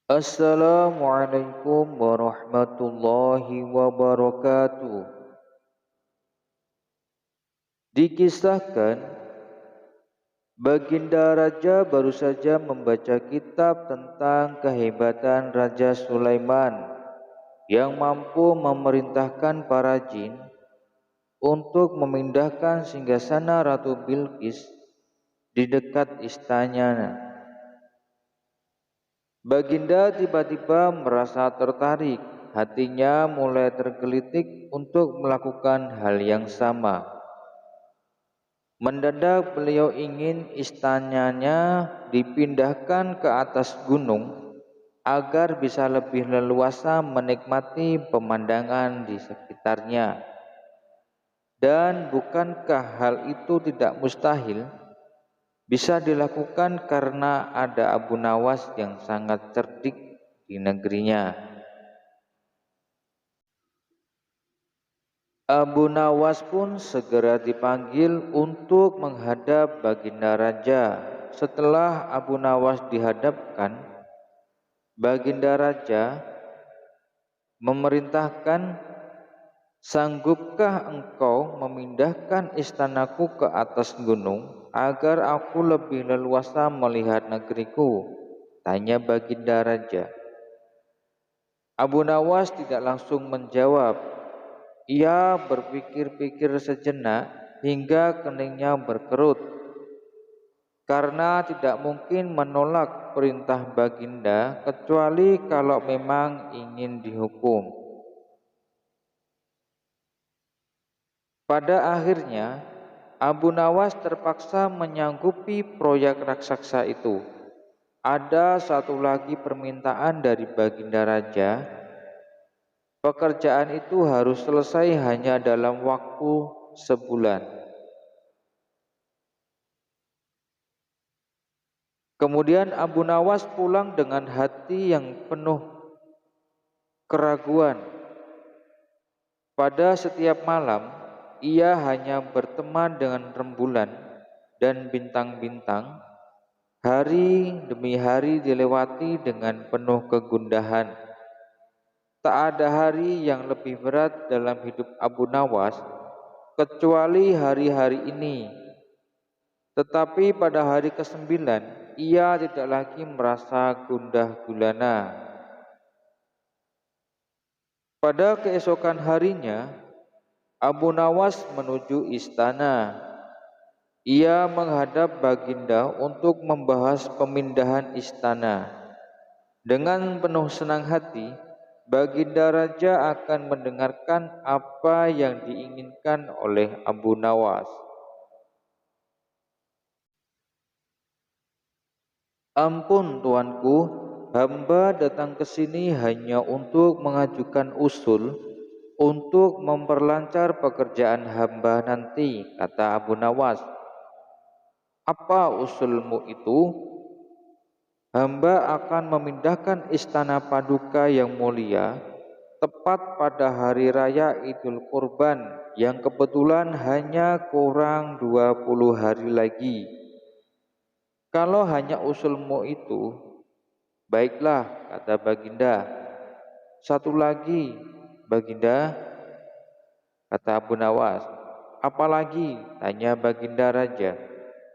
Assalamualaikum warahmatullahi wabarakatuh. Dikisahkan, Baginda Raja baru saja membaca kitab tentang kehebatan Raja Sulaiman yang mampu memerintahkan para jin untuk memindahkan singgasana Ratu Bilqis di dekat istananya. Baginda tiba-tiba merasa tertarik, hatinya mulai tergelitik untuk melakukan hal yang sama. Mendadak beliau ingin istananya dipindahkan ke atas gunung agar bisa lebih leluasa menikmati pemandangan di sekitarnya. Dan bukankah hal itu tidak mustahil? Bisa dilakukan karena ada Abu Nawas yang sangat cerdik di negerinya. Abu Nawas pun segera dipanggil untuk menghadap Baginda Raja. Setelah Abu Nawas dihadapkan, Baginda Raja memerintahkan, "Sanggupkah engkau memindahkan istanaku ke atas gunung agar aku lebih leluasa melihat negeriku?" tanya Baginda Raja. Abu Nawas tidak langsung menjawab. Ia berpikir-pikir sejenak hingga keningnya berkerut, karena tidak mungkin menolak perintah Baginda kecuali kalau memang ingin dihukum. Pada akhirnya, Abu Nawas terpaksa menyanggupi proyek raksasa itu. Ada satu lagi permintaan dari Baginda Raja. Pekerjaan itu harus selesai hanya dalam waktu sebulan. Kemudian Abu Nawas pulang dengan hati yang penuh keraguan. Pada setiap malam, ia hanya berteman dengan rembulan dan bintang-bintang. Hari demi hari dilewati dengan penuh kegundahan. Tak ada hari yang lebih berat dalam hidup Abu Nawas kecuali hari-hari ini. Tetapi pada hari ke-9, ia tidak lagi merasa gundah gulana. Pada keesokan harinya, Abu Nawas menuju istana. Ia menghadap Baginda untuk membahas pemindahan istana. Dengan penuh senang hati, Baginda Raja akan mendengarkan apa yang diinginkan oleh Abu Nawas. "Ampun tuanku, hamba datang ke sini hanya untuk mengajukan usul untuk memperlancar pekerjaan hamba nanti," kata Abu Nawas. "Apa usulmu itu?" "Hamba akan memindahkan istana Paduka yang mulia tepat pada hari raya Idul Kurban yang kebetulan hanya kurang 20 hari lagi." "Kalau hanya usulmu itu, baiklah," kata Baginda. "Satu lagi, Baginda," kata Abu Nawas. "Apalagi?" tanya Baginda Raja.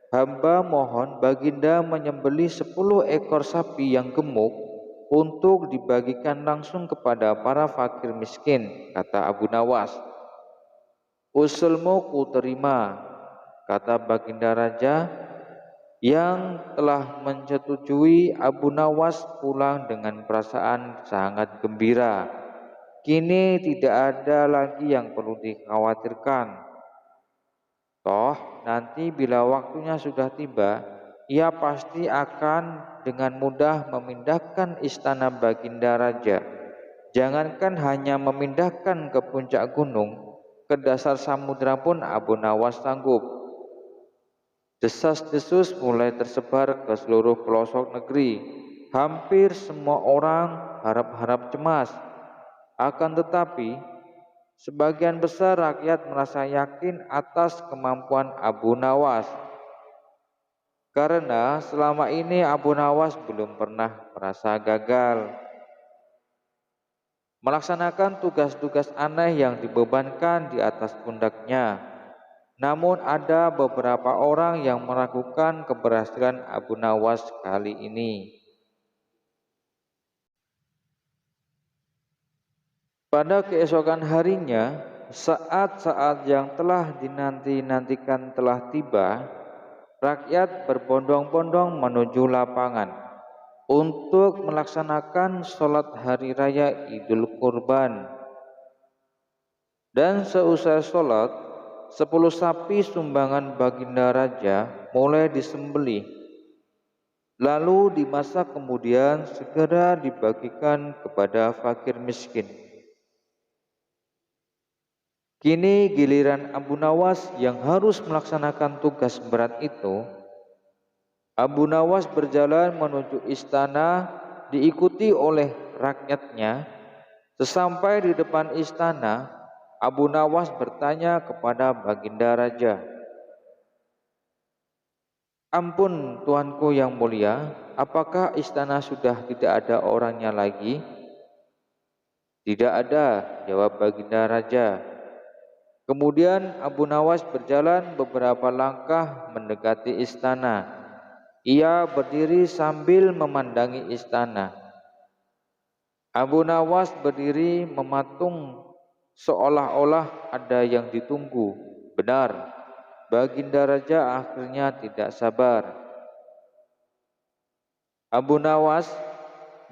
"Hamba mohon Baginda menyembelih 10 ekor sapi yang gemuk untuk dibagikan langsung kepada para fakir miskin," kata Abu Nawas. "Usulmu ku terima," kata Baginda Raja, yang telah menyetujui. Abu Nawas pulang dengan perasaan sangat gembira. Kini tidak ada lagi yang perlu dikhawatirkan. Toh nanti bila waktunya sudah tiba, ia pasti akan dengan mudah memindahkan istana Baginda Raja. Jangankan hanya memindahkan ke puncak gunung, ke dasar samudera pun Abu Nawas sanggup. Desas-desus mulai tersebar ke seluruh pelosok negeri. Hampir semua orang harap-harap cemas. Akan tetapi, sebagian besar rakyat merasa yakin atas kemampuan Abu Nawas. karena selama ini Abu Nawas belum pernah merasa gagal melaksanakan tugas-tugas aneh yang dibebankan di atas pundaknya. Namun ada beberapa orang yang meragukan keberhasilan Abu Nawas kali ini. Pada keesokan harinya, saat-saat yang telah dinanti-nantikan telah tiba, rakyat berbondong-bondong menuju lapangan untuk melaksanakan sholat hari raya Idul Kurban. Dan seusai sholat, 10 sapi sumbangan baginda raja mulai disembelih, lalu dimasak kemudian segera dibagikan kepada fakir miskin. Kini giliran Abu Nawas yang harus melaksanakan tugas berat itu. Abu Nawas berjalan menuju istana diikuti oleh rakyatnya. Sesampai di depan istana, Abu Nawas bertanya kepada baginda raja, "Ampun tuanku yang mulia, apakah istana sudah tidak ada orangnya lagi?" "Tidak ada," jawab baginda raja. Kemudian Abu Nawas berjalan beberapa langkah mendekati istana. Ia berdiri sambil memandangi istana. Abu Nawas berdiri mematung seolah-olah ada yang ditunggu. Benar, baginda raja akhirnya tidak sabar. "Abu Nawas,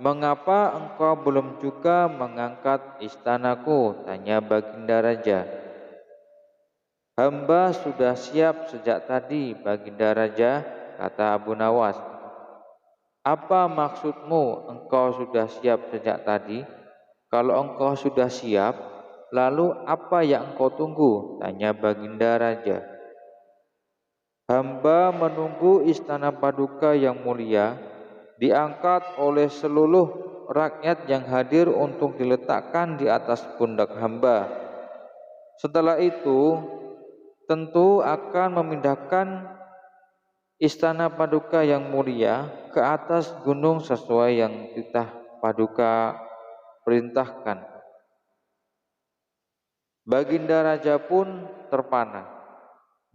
mengapa engkau belum juga mengangkat istanaku?" tanya baginda raja. "Hamba sudah siap sejak tadi, baginda raja," kata Abu Nawas. "Apa maksudmu engkau sudah siap sejak tadi? Kalau engkau sudah siap, lalu apa yang engkau tunggu?" tanya baginda raja. "Hamba menunggu istana Paduka yang mulia diangkat oleh seluruh rakyat yang hadir untuk diletakkan di atas pundak hamba. Setelah itu tentu akan memindahkan istana Paduka yang mulia ke atas gunung sesuai yang titah Paduka perintahkan." Baginda raja pun terpana.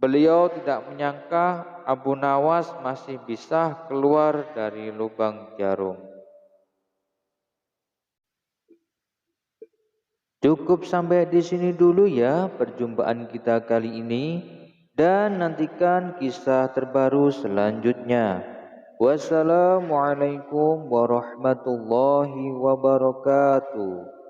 Beliau tidak menyangka Abu Nawas masih bisa keluar dari lubang jarum. Cukup sampai di sini dulu ya perjumpaan kita kali ini, dan nantikan kisah terbaru selanjutnya. Wassalamualaikum warahmatullahi wabarakatuh.